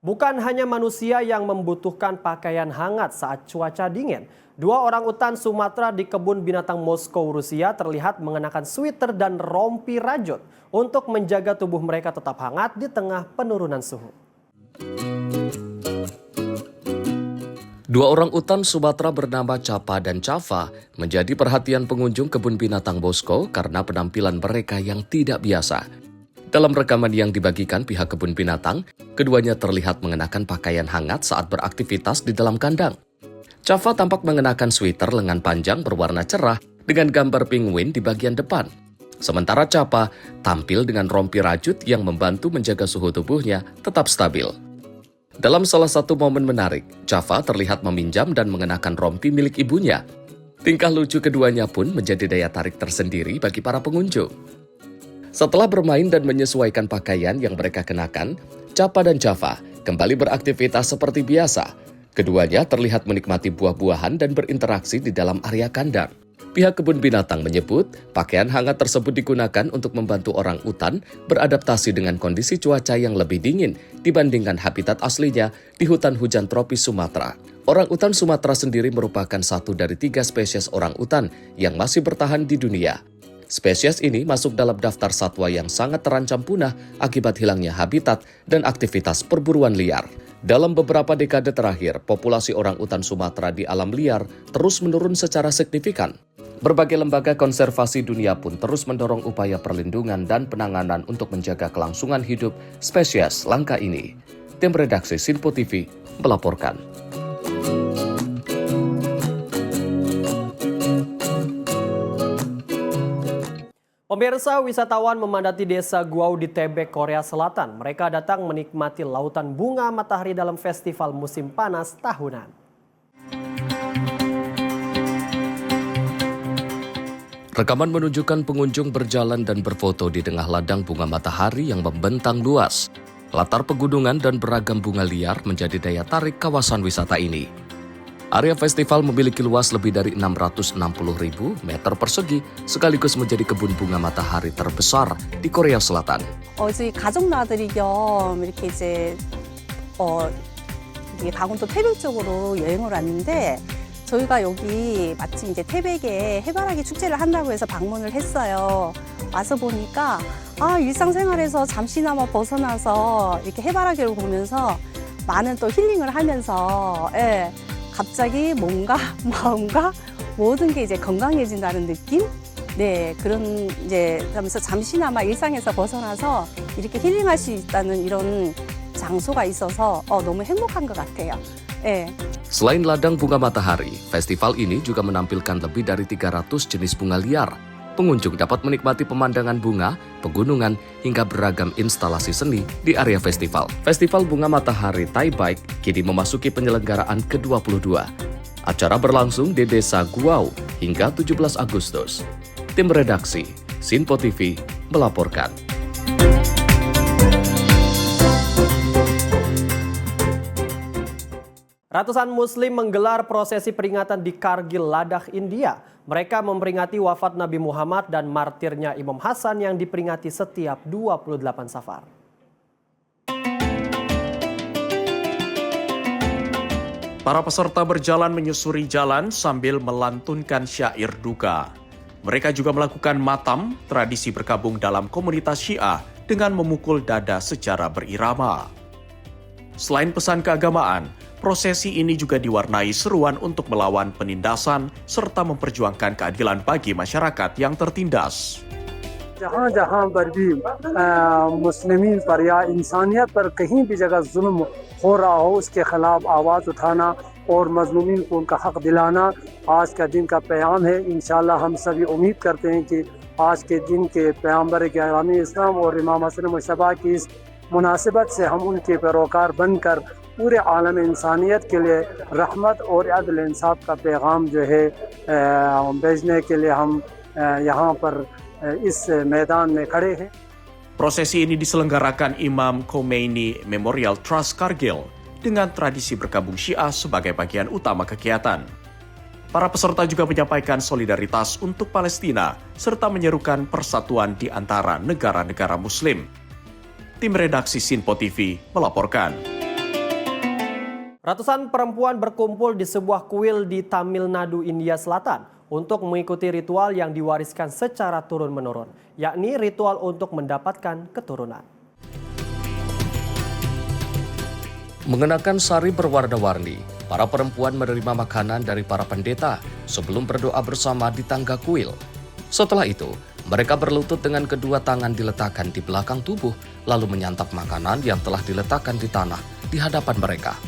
Bukan hanya manusia yang membutuhkan pakaian hangat saat cuaca dingin. 2 orangutan Sumatera di kebun binatang Moskow, Rusia terlihat mengenakan sweater dan rompi rajut untuk menjaga tubuh mereka tetap hangat di tengah penurunan suhu. 2 orangutan Sumatera bernama Capa dan Cava menjadi perhatian pengunjung kebun binatang Moskow karena penampilan mereka yang tidak biasa. Dalam rekaman yang dibagikan pihak kebun binatang, keduanya terlihat mengenakan pakaian hangat saat beraktivitas di dalam kandang. Cava tampak mengenakan sweater lengan panjang berwarna cerah dengan gambar penguin di bagian depan. Sementara Capa tampil dengan rompi rajut yang membantu menjaga suhu tubuhnya tetap stabil. Dalam salah satu momen menarik, Cava terlihat meminjam dan mengenakan rompi milik ibunya. Tingkah lucu keduanya pun menjadi daya tarik tersendiri bagi para pengunjung. Setelah bermain dan menyesuaikan pakaian yang mereka kenakan, Capa dan Cava kembali beraktivitas seperti biasa. Keduanya terlihat menikmati buah-buahan dan berinteraksi di dalam area kandang. Pihak kebun binatang menyebut pakaian hangat tersebut digunakan untuk membantu orang utan beradaptasi dengan kondisi cuaca yang lebih dingin dibandingkan habitat aslinya di hutan hujan tropis Sumatera. Orang utan Sumatera sendiri merupakan satu dari 3 spesies orang utan yang masih bertahan di dunia. Spesies ini masuk dalam daftar satwa yang sangat terancam punah akibat hilangnya habitat dan aktivitas perburuan liar. Dalam beberapa dekade terakhir, populasi orang utan Sumatera di alam liar terus menurun secara signifikan. Berbagai lembaga konservasi dunia pun terus mendorong upaya perlindungan dan penanganan untuk menjaga kelangsungan hidup spesies langka ini. Tim redaksi Sinpo TV melaporkan. Pemirsa, wisatawan memadati desa Guau di Tebek, Korea Selatan. Mereka datang menikmati lautan bunga matahari dalam festival musim panas tahunan. Rekaman menunjukkan pengunjung berjalan dan berfoto di tengah ladang bunga matahari yang membentang luas. Latar pegunungan dan beragam bunga liar menjadi daya tarik kawasan wisata ini. Area festival memiliki luas lebih dari 660.000 meter persegi, sekaligus menjadi kebun bunga matahari terbesar di Korea Selatan. 저희 가족 나들이 겸 이렇게 이제 강원도 태백 쪽으로 여행을 왔는데 저희가 여기 마침 이제 태백에 해바라기 축제를 한다고 해서 방문을 했어요. 와서 보니까 일상생활에서 잠시나마 벗어나서 이렇게 해바라기를 보면서 많은 또 힐링을 하면서 갑자기 몸과 마음과 모든 게 이제 건강해진다는 느낌? 네, 그런 이제 하면서 잠시나마 일상에서 벗어나서 이렇게 힐링할 수 있다는 이런 장소가 있어서 너무 행복한 것 같아요. Selain ladang bunga matahari, festival ini juga menampilkan lebih dari 300 jenis bunga liar. Pengunjung dapat menikmati pemandangan bunga, pegunungan, hingga beragam instalasi seni di area festival. Festival Bunga Matahari Taibike kini memasuki penyelenggaraan ke-22. Acara berlangsung di Desa Guau hingga 17 Agustus. Tim redaksi Sinpo TV melaporkan. Ratusan Muslim menggelar prosesi peringatan di Kargil, Ladakh, India. Mereka memperingati wafat Nabi Muhammad dan martirnya Imam Hasan yang diperingati setiap 28 Safar. Para peserta berjalan menyusuri jalan sambil melantunkan syair duka. Mereka juga melakukan matam, tradisi bergabung dalam komunitas Syiah dengan memukul dada secara berirama. Selain pesan keagamaan, prosesi ini juga diwarnai seruan untuk melawan penindasan serta memperjuangkan keadilan bagi masyarakat yang tertindas. जहाँ जहाँ पर भी मुस्लिमीन पर या इंसानियत पर कहीं भी जगह जुल्म हो रहा हो उसके खिलाफ आवाज़ उठाना और मजलूमीन को उनका हक दिलाना आज का दिन का पैगाम है। इंशाल्लाह हम सभी उम्मीद करते हैं कि आज के दिन के पैगम्बर गिरामी इस्लाम और इमाम हसन मुशतबा की इस मुनासिबत से हम उनके पैरोकार बनकर पूरे आलम इंसानियत के लिए रहमत और अदल इंसाफ का पैगाम जो है भेजने के लिए हम यहाँ पर इस मैदान में खड़े हैं। Prosesi ini diselenggarakan Imam Khomeini Memorial Trust Kargil dengan tradisi bergabung Syiah sebagai bagian utama kegiatan. Para peserta juga menyampaikan solidaritas untuk Palestina serta menyerukan persatuan di antara negara-negara Muslim. Tim redaksi Sinpo TV melaporkan. Ratusan perempuan berkumpul di sebuah kuil di Tamil Nadu, India Selatan untuk mengikuti ritual yang diwariskan secara turun-menurun, yakni ritual untuk mendapatkan keturunan. Mengenakan sari berwarna-warni, para perempuan menerima makanan dari para pendeta sebelum berdoa bersama di tangga kuil. Setelah itu, mereka berlutut dengan kedua tangan diletakkan di belakang tubuh, lalu menyantap makanan yang telah diletakkan di tanah di hadapan mereka.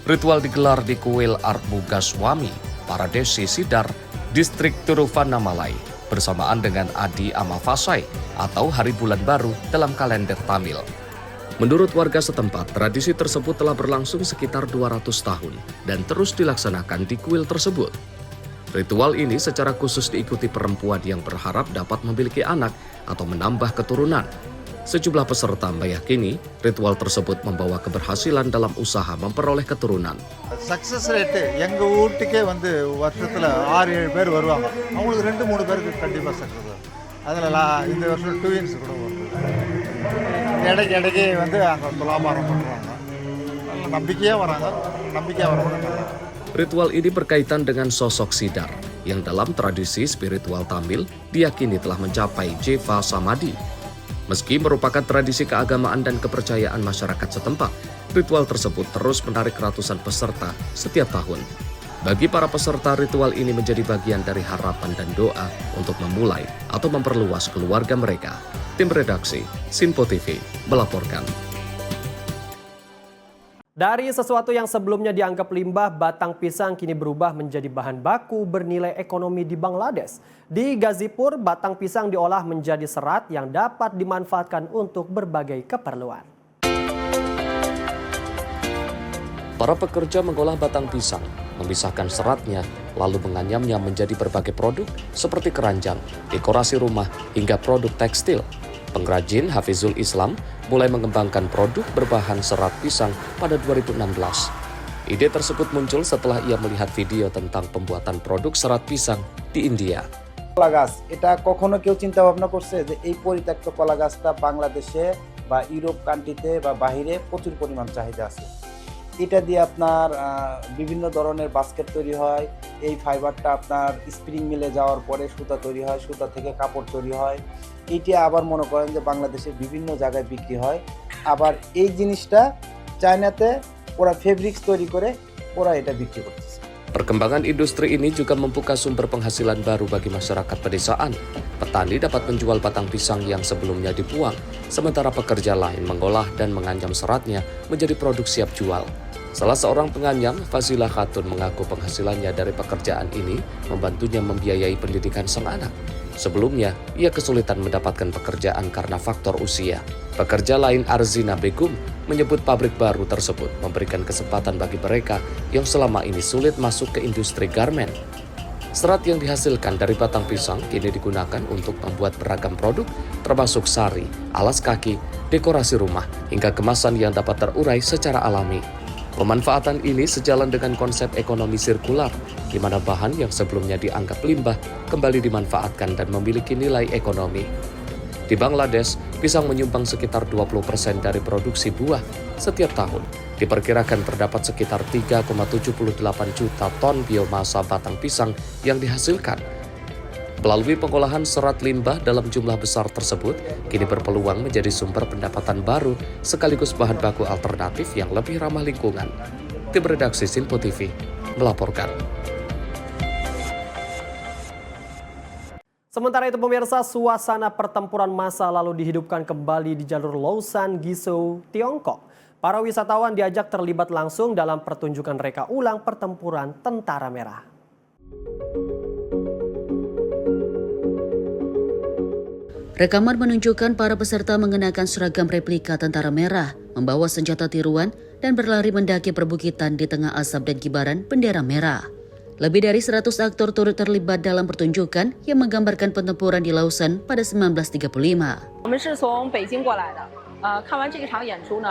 Ritual digelar di kuil Armugaswamy, Paradesi Sidar, distrik Tiruvannamalai, bersamaan dengan Adi Amavasai atau Hari Bulan Baru dalam kalender Tamil. Menurut warga setempat, tradisi tersebut telah berlangsung sekitar 200 tahun dan terus dilaksanakan di kuil tersebut. Ritual ini secara khusus diikuti perempuan yang berharap dapat memiliki anak atau menambah keturunan. Sejumlah peserta meyakini ritual tersebut membawa keberhasilan dalam usaha memperoleh keturunan. Sukses rate எங்க ஊட்டுக்கே வந்து வருஷத்துல 6-7 பேர் வருவாங்க. அவங்களுக்கு 2-3 பேருக்கு கண்டிப்பா சக்சஸ். அதனால இந்த வருஷம் ட்வின்ஸ் கூட வருது. இடைக்கு வந்து அங்க துலாபாரம் பண்றாங்க. நம்பிக்கையா வராங்க. நம்பிக்கையா வராங்க. Ritual ini berkaitan dengan sosok Sidar yang dalam tradisi spiritual Tamil diyakini telah mencapai Jeva Samadhi. Meski merupakan tradisi keagamaan dan kepercayaan masyarakat setempat, ritual tersebut terus menarik ratusan peserta setiap tahun. Bagi para peserta, ritual ini menjadi bagian dari harapan dan doa untuk memulai atau memperluas keluarga mereka. Tim redaksi Sinpo TV melaporkan. Dari sesuatu yang sebelumnya dianggap limbah, batang pisang kini berubah menjadi bahan baku bernilai ekonomi di Bangladesh. Di Gazipur, batang pisang diolah menjadi serat yang dapat dimanfaatkan untuk berbagai keperluan. Para pekerja mengolah batang pisang, memisahkan seratnya, lalu menganyamnya menjadi berbagai produk seperti keranjang, dekorasi rumah, hingga produk tekstil. Pengrajin Hafizul Islam mulai mengembangkan produk berbahan serat pisang pada 2016. Ide tersebut muncul setelah ia melihat video tentang pembuatan produk serat pisang di India. কলা গাছ এটা কখনো কেউ চিন্তা ভাবনা করছে যে এই পরিত্যক্ত কলা গাছটা বাংলাদেশে বা ইউরোপ কান্ট্রিতে বা বাহিরে প্রচুর পরিমাণ চাহিদা আছে। এটা দিয়ে আপনার বিভিন্ন ধরনের বাস্কেট তৈরি হয়। এই ফাইবারটা আপনার স্প্রিং মিলে যাওয়ার পরে সুতা তৈরি হয়, সুতা থেকে কাপড় তৈরি হয়। এইটা আবার মনে করেন যে বাংলাদেশের বিভিন্ন জায়গায় বিক্রি হয়। আবার এই জিনিসটা চায়নাতে ওরা ফেব্রিক্স তৈরি করে ওরা এটা বিক্রি করতেছে। Perkembangan industri ini juga membuka sumber penghasilan baru bagi masyarakat pedesaan. Petani dapat menjual batang pisang yang sebelumnya dibuang, sementara pekerja lain mengolah dan menganyam seratnya menjadi produk siap jual. Salah seorang penganyam, Fazila Khatun, mengaku penghasilannya dari pekerjaan ini membantunya membiayai pendidikan sang anak. Sebelumnya, ia kesulitan mendapatkan pekerjaan karena faktor usia. Pekerja lain, Arzina Begum, menyebut pabrik baru tersebut memberikan kesempatan bagi mereka yang selama ini sulit masuk ke industri garmen. Serat yang dihasilkan dari batang pisang kini digunakan untuk membuat beragam produk, termasuk sari, alas kaki, dekorasi rumah, hingga kemasan yang dapat terurai secara alami. Pemanfaatan ini sejalan dengan konsep ekonomi sirkular, di mana bahan yang sebelumnya dianggap limbah kembali dimanfaatkan dan memiliki nilai ekonomi. Di Bangladesh, Pisang menyumbang sekitar 20% dari produksi buah setiap tahun. Diperkirakan terdapat sekitar 3,78 juta ton biomasa batang pisang yang dihasilkan. Melalui pengolahan serat limbah dalam jumlah besar tersebut, kini berpeluang menjadi sumber pendapatan baru sekaligus bahan baku alternatif yang lebih ramah lingkungan. Tim redaksi Sinpo TV melaporkan. Sementara itu pemirsa, suasana pertempuran massa lalu dihidupkan kembali di jalur Lausan Guizhou, Tiongkok. Para wisatawan diajak terlibat langsung dalam pertunjukan reka ulang pertempuran Tentara Merah. Rekaman menunjukkan para peserta mengenakan seragam replika Tentara Merah, membawa senjata tiruan dan berlari mendaki perbukitan di tengah asap dan kibaran bendera merah. Lebih dari 100 aktor turut terlibat dalam pertunjukan yang menggambarkan pertempuran di Lausan pada 1935. 我们是从北京过来的，看完这场演出呢，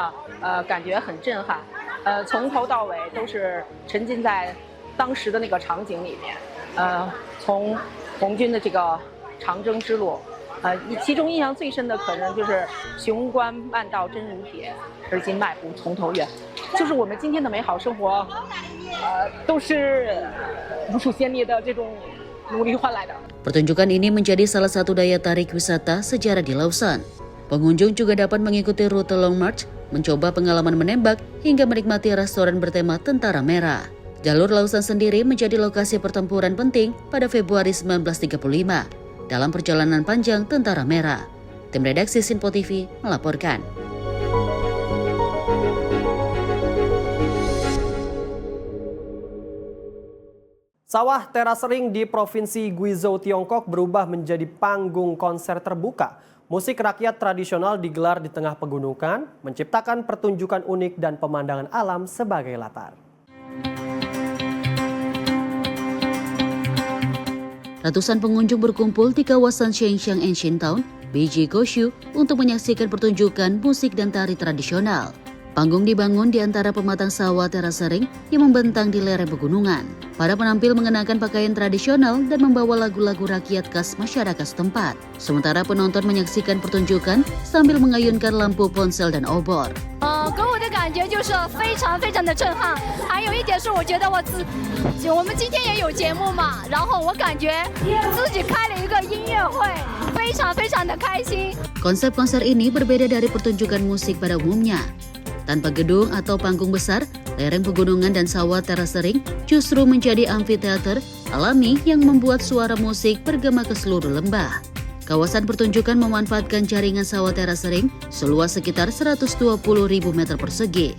感觉很震撼，从头到尾都是沉浸在当时的那个场景里面，从红军的这个长征之路。其中印象最深的可能就是雄关漫道真如铁，而今迈步从头越，就是我们今天的美好生活，都是无数先烈的这种努力换来的。 Pertunjukan ini menjadi salah satu daya tarik wisata sejarah di Lausan. Pengunjung juga dapat mengikuti rute Long March, mencoba pengalaman menembak, hingga menikmati restoran bertema Tentara Merah. Jalur Lausan sendiri menjadi lokasi pertempuran penting pada Februari 1935. Dalam perjalanan panjang Tentara Merah. Tim redaksi Sinpo TV melaporkan. Sawah terasering di Provinsi Guizhou, Tiongkok berubah menjadi panggung konser terbuka. Musik rakyat tradisional digelar di tengah pegunungan, menciptakan pertunjukan unik dan pemandangan alam sebagai latar. Ratusan pengunjung berkumpul di kawasan Shenzhen Ancient Town, Beiji Goshu, untuk menyaksikan pertunjukan musik dan tari tradisional. Panggung dibangun di antara pematang sawah terasering yang membentang di lereng pegunungan. Para penampil mengenakan pakaian tradisional dan membawa lagu-lagu rakyat khas masyarakat setempat. Sementara penonton menyaksikan pertunjukan sambil mengayunkan lampu ponsel dan obor. 给我的感觉就是非常非常的震撼，还有一点是我觉得我们今天也有节目嘛，然后我感觉自己开了一个音乐会，非常非常的开心。 Konsep konser ini berbeda dari pertunjukan musik pada umumnya. Tanpa gedung atau panggung besar, lereng pegunungan dan sawah terasering justru menjadi amfiteater alami yang membuat suara musik bergema ke seluruh lembah. Kawasan pertunjukan memanfaatkan jaringan sawah terasering seluas sekitar 120.000 meter persegi.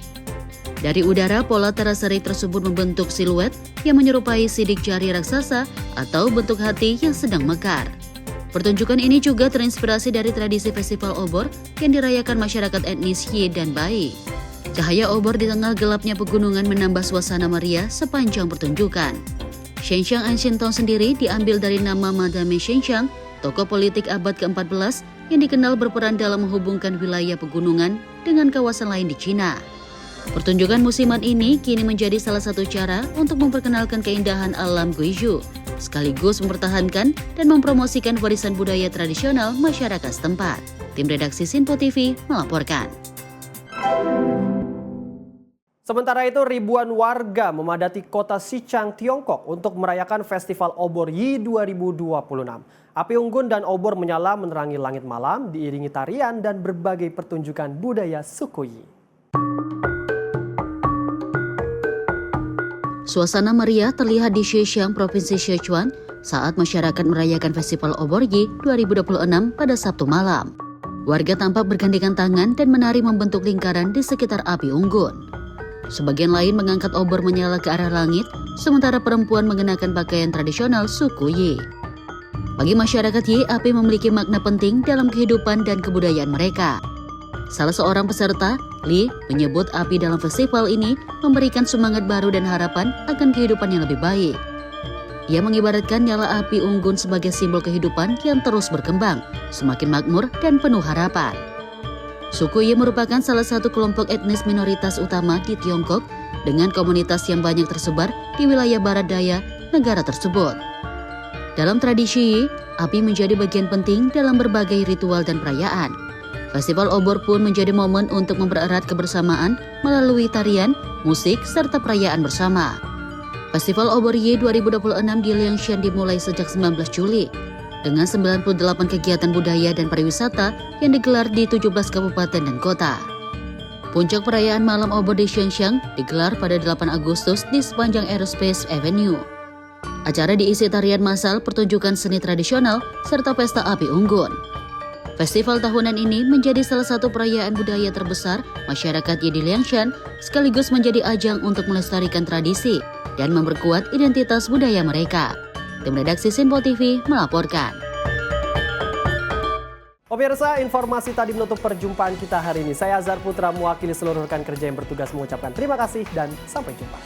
Dari udara, pola terasering tersebut membentuk siluet yang menyerupai sidik jari raksasa atau bentuk hati yang sedang mekar. Pertunjukan ini juga terinspirasi dari tradisi festival obor yang dirayakan masyarakat etnis Ye dan Bai. Cahaya obor di tengah gelapnya pegunungan menambah suasana meriah sepanjang pertunjukan. Shenzhen Ancient Town sendiri diambil dari nama Madame Shenzhen, tokoh politik abad ke-14 yang dikenal berperan dalam menghubungkan wilayah pegunungan dengan kawasan lain di Cina. Pertunjukan musiman ini kini menjadi salah satu cara untuk memperkenalkan keindahan alam Guizhou, sekaligus mempertahankan dan mempromosikan warisan budaya tradisional masyarakat setempat. Tim redaksi Sinpo TV melaporkan. Sementara itu ribuan warga memadati kota Xichang, Tiongkok untuk merayakan Festival Obor Yi 2026. Api unggun dan obor menyala menerangi langit malam diiringi tarian dan berbagai pertunjukan budaya suku Yi. Suasana meriah terlihat di Xichang, Provinsi Sichuan saat masyarakat merayakan Festival Obor Yi 2026 pada Sabtu malam. Warga tampak bergandengan tangan dan menari membentuk lingkaran di sekitar api unggun. Sebagian lain mengangkat obor menyala ke arah langit, sementara perempuan mengenakan pakaian tradisional suku Yi. Bagi masyarakat Yi, api memiliki makna penting dalam kehidupan dan kebudayaan mereka. Salah seorang peserta, Li, menyebut api dalam festival ini memberikan semangat baru dan harapan akan kehidupan yang lebih baik. Ia mengibaratkan nyala api unggun sebagai simbol kehidupan yang terus berkembang, semakin makmur dan penuh harapan. Suku Yi merupakan salah satu kelompok etnis minoritas utama di Tiongkok dengan komunitas yang banyak tersebar di wilayah barat daya negara tersebut. Dalam tradisi Yi, api menjadi bagian penting dalam berbagai ritual dan perayaan. Festival Obor pun menjadi momen untuk mempererat kebersamaan melalui tarian, musik, serta perayaan bersama. Festival Obor Y 2026 di Liangshan dimulai sejak 19 Juli dengan 98 kegiatan budaya dan pariwisata yang digelar di 17 kabupaten dan kota. Puncak perayaan Malam Obor di Xianxiang digelar pada 8 Agustus di sepanjang Aerospace Avenue. Acara diisi tarian massal, pertunjukan seni tradisional, serta pesta api unggun. Festival tahunan ini menjadi salah satu perayaan budaya terbesar masyarakat di Liangshan, sekaligus menjadi ajang untuk melestarikan tradisi dan memperkuat identitas budaya mereka. Tim redaksi Sinpo TV melaporkan. Pemirsa, informasi tadi menutup perjumpaan kita hari ini. Saya Azhar Putra mewakili seluruh rekan kerja yang bertugas mengucapkan terima kasih dan sampai jumpa.